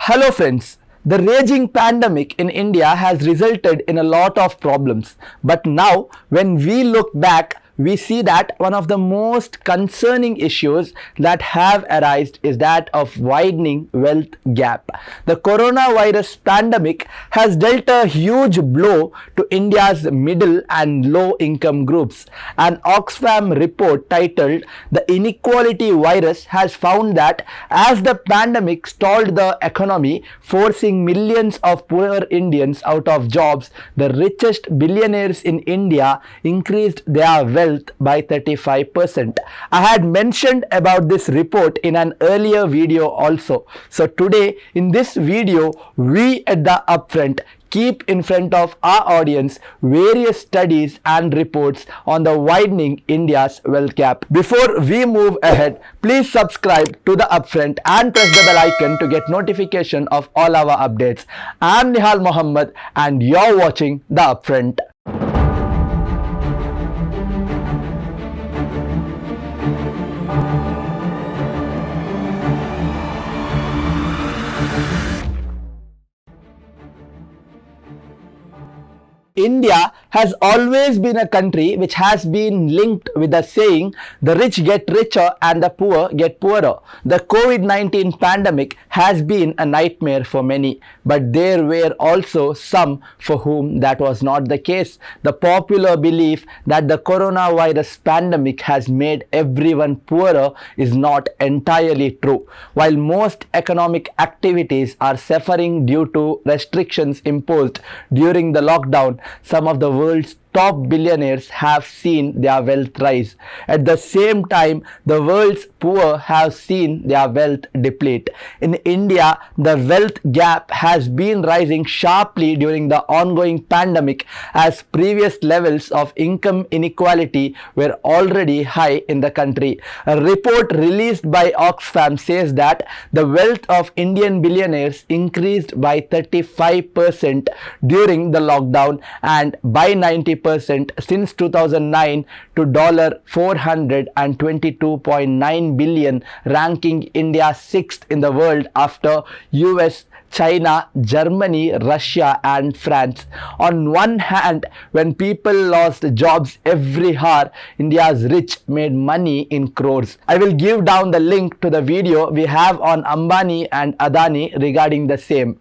Hello friends. The raging pandemic in India has resulted in a lot of problems. But now, when we look back, we see that one of the most concerning issues that have arisen is that of widening wealth gap. The coronavirus pandemic has dealt a huge blow to India's middle and low income groups. An Oxfam report titled "The Inequality Virus" has found that as the pandemic stalled the economy, forcing millions of poor Indians out of jobs, the richest billionaires in India increased their wealth by 35%. I had mentioned about this report in an earlier video also. So today in this video, we at the Upfront keep in front of our audience various studies and reports on the widening India's wealth gap. Before we move ahead, please subscribe to the Upfront and press the bell icon to get notification of all our updates. I'm Nihal Mohammed and you're watching the Upfront. India has always been a country which has been linked with the saying, the rich get richer and the poor get poorer. The COVID-19 pandemic has been a nightmare for many, but there were also some for whom that was not the case. The popular belief that the coronavirus pandemic has made everyone poorer is not entirely true. While most economic activities are suffering due to restrictions imposed during the lockdown, some of the world's top billionaires have seen their wealth rise. At the same time, the world's poor have seen their wealth deplete. In India, the wealth gap has been rising sharply during the ongoing pandemic as previous levels of income inequality were already high in the country. A report released by Oxfam says that the wealth of Indian billionaires increased by 35% during the lockdown and by 90% since 2009 to $422.9 billion, ranking India 6th in the world after US, China, Germany, Russia and France. On one hand, when people lost jobs every hour, India's rich made money in crores. I will give down the link to the video we have on Ambani and Adani regarding the same.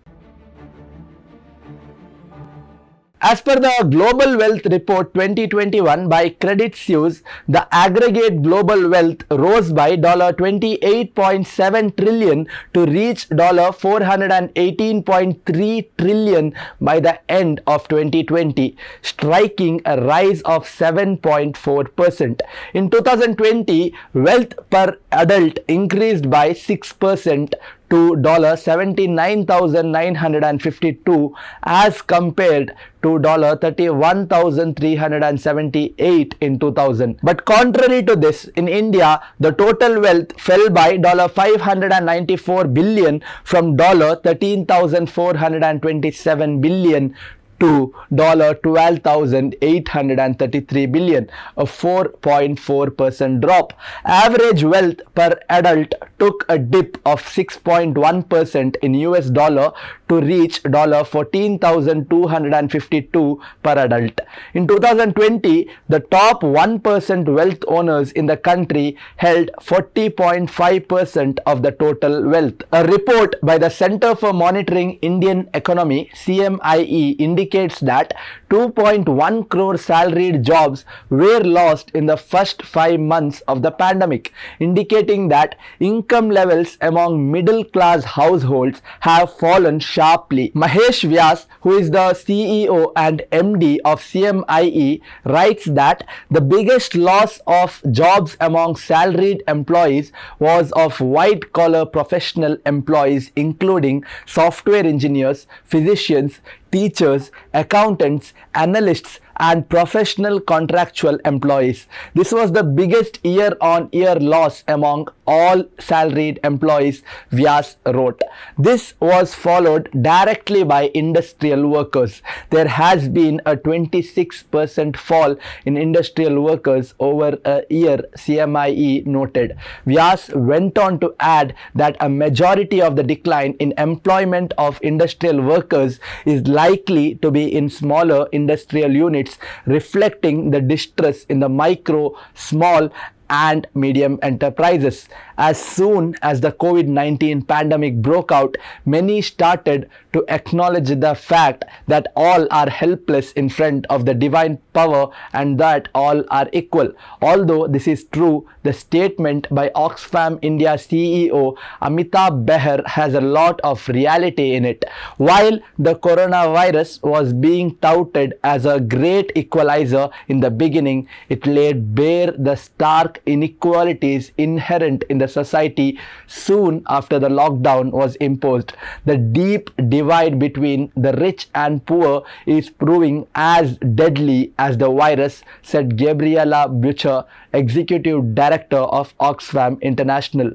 As per the Global Wealth Report 2021 by Credit Suisse, the aggregate global wealth rose by $28.7 trillion to reach $418.3 trillion by the end of 2020, striking a rise of 7.4%. In 2020, wealth per adult increased by 6% to $79,952 as compared to $31,378 in 2000. But contrary to this, in India, the total wealth fell by $594 billion from $13,427 billion to $12,833 billion, a 4.4% drop. Average wealth per adult took a dip of 6.1% in US dollar to reach $14,252 per adult. In 2020, the top 1% wealth owners in the country held 40.5% of the total wealth. A report by the Center for Monitoring Indian Economy, CMIE, indicates that 2.1 crore salaried jobs were lost in the first 5 months of the pandemic, indicating that income levels among middle class households have fallen sharply. Mahesh Vyas, who is the CEO and MD of CMIE, writes that the biggest loss of jobs among salaried employees was of white collar professional employees, including software engineers, physicians, teachers, accountants, analysts and professional contractual employees. This was the biggest year-on-year loss among all salaried employees, Vyas wrote. This was followed directly by industrial workers. There has been a 26% fall in industrial workers over a year, CMIE noted. Vyas went on to add that a majority of the decline in employment of industrial workers is likely to be in smaller industrial units, reflecting the distress in the micro, small and medium enterprises. As soon as the COVID-19 pandemic broke out, many started to acknowledge the fact that all are helpless in front of the divine power and that all are equal. Although this is true, the statement by Oxfam India CEO Amitabh Behr has a lot of reality in it. While the coronavirus was being touted as a great equalizer in the beginning, it laid bare the stark inequalities inherent in the society soon after the lockdown was imposed. The deep divide between the rich and poor is proving as deadly as the virus, said Gabriela Bucher, Executive Director of Oxfam International.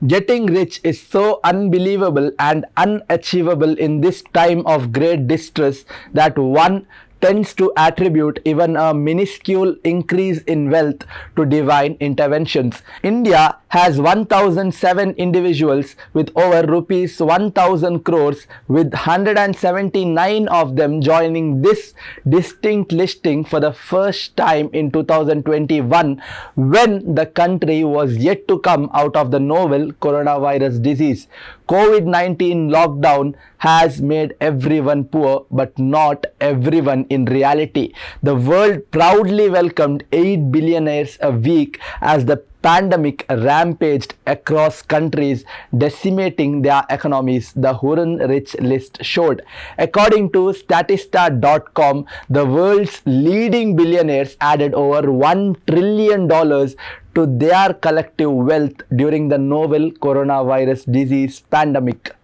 Getting rich is so unbelievable and unachievable in this time of great distress that one tends to attribute even a minuscule increase in wealth to divine interventions. India has 1007 individuals with over rupees 1000 crores, with 179 of them joining this distinct listing for the first time in 2021, when the country was yet to come out of the novel coronavirus disease. COVID-19 lockdown has made everyone poor, but not everyone in reality. The world proudly welcomed 8 billionaires a week as the pandemic rampaged across countries, decimating their economies, the Hurun Rich list showed. According to Statista.com, the world's leading billionaires added over $1 trillion to their collective wealth during the novel coronavirus disease pandemic.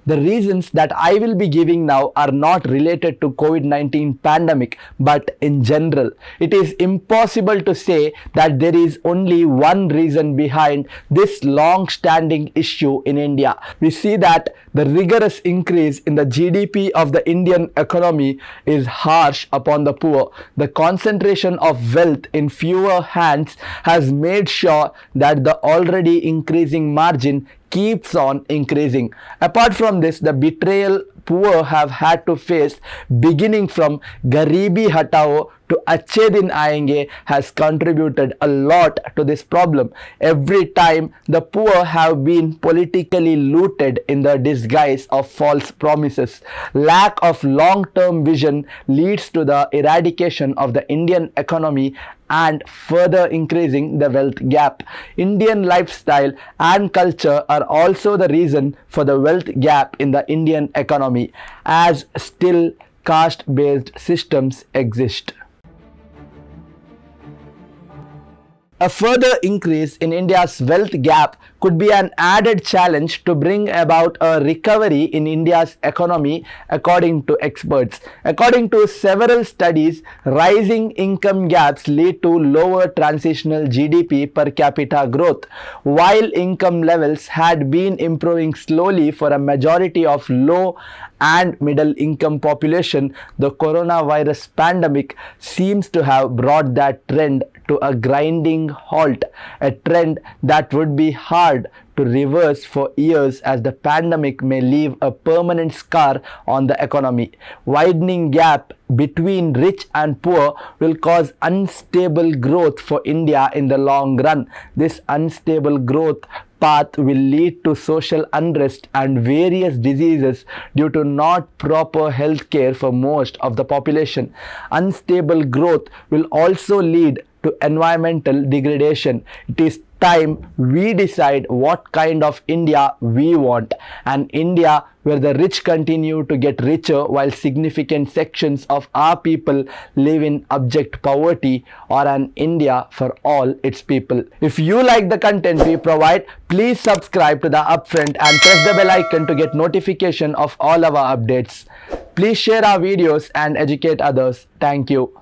The reasons that I will be giving now are not related to COVID-19 pandemic, but in general. It is impossible to say that there is only one reason behind this long-standing issue in India. We see that the rigorous increase in the GDP of the Indian economy is harsh upon the poor. The concentration of wealth in fewer hands has made sure that the already increasing margin keeps on increasing. Apart from this, the betrayal poor have had to face, beginning from Garibi Hatao to Achhe Din Aayenge, has contributed a lot to this problem. Every time the poor have been politically looted in the disguise of false promises. Lack of long-term vision leads to the eradication of the Indian economy and further increasing the wealth gap. Indian lifestyle and culture are also the reason for the wealth gap in the Indian economy, as still caste-based systems exist. A further increase in India's wealth gap could be an added challenge to bring about a recovery in India's economy, according to experts. According to several studies, rising income gaps lead to lower transitional GDP per capita growth. While income levels had been improving slowly for a majority of low and middle income population, the coronavirus pandemic seems to have brought that trend to a grinding halt, a trend that would be hard to reverse for years, as the pandemic may leave a permanent scar on the economy. Widening gap between rich and poor will cause unstable growth for India in the long run. This unstable growth path will lead to social unrest and various diseases due to not proper health care for most of the population. Unstable growth will also lead to environmental degradation. It is time we decide what kind of India we want, an India where the rich continue to get richer while significant sections of our people live in abject poverty, or an India for all its people. If you like the content we provide, please subscribe to the Upfront and press the bell icon to get notification of all our updates. Please share our videos and educate others. Thank you.